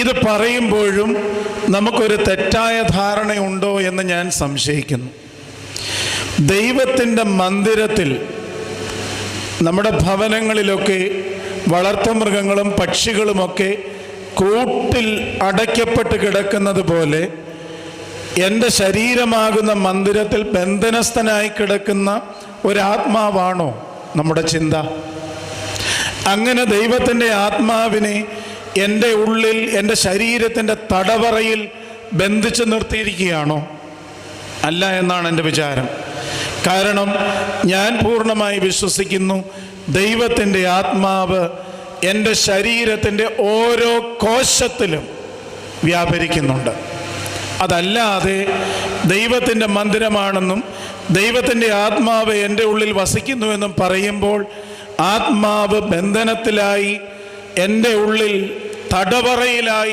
ഇത് പറയുമ്പോഴും നമുക്കൊരു തെറ്റായ ധാരണയുണ്ടോ എന്ന് ഞാൻ സംശയിക്കുന്നു. ദൈവത്തിൻ്റെ മന്ദിരത്തിൽ നമ്മുടെ ഭവനങ്ങളിലൊക്കെ വളർത്തുമൃഗങ്ങളും പക്ഷികളുമൊക്കെ കൂട്ടിൽ അടയ്ക്കപ്പെട്ട് കിടക്കുന്നത് പോലെ എൻ്റെ ശരീരമാകുന്ന മന്ദിരത്തിൽ ബന്ധനസ്ഥനായി കിടക്കുന്ന ഒരാത്മാവാണോ നമ്മുടെ ചിന്ത? അങ്ങനെ ദൈവത്തിൻ്റെ ആത്മാവിനെ എൻ്റെ ഉള്ളിൽ, എൻ്റെ ശരീരത്തിൻ്റെ തടവറയിൽ ബന്ധിച്ചു നിർത്തിയിരിക്കുകയാണോ? അല്ല എന്നാണ് എൻ്റെ വിചാരം. കാരണം ഞാൻ പൂർണ്ണമായി വിശ്വസിക്കുന്നു, ദൈവത്തിൻ്റെ ആത്മാവ് എൻ്റെ ശരീരത്തിൻ്റെ ഓരോ കോശത്തിലും വ്യാപരിക്കുന്നുണ്ട്. അതല്ലാതെ ദൈവത്തിൻ്റെ മന്ദിരമാണെന്നും ദൈവത്തിൻ്റെ ആത്മാവ് എൻ്റെ ഉള്ളിൽ വസിക്കുന്നുവെന്നും പറയുമ്പോൾ ആത്മാവ് ബന്ധനത്തിലായി, എൻ്റെ ഉള്ളിൽ തടവറയിലായി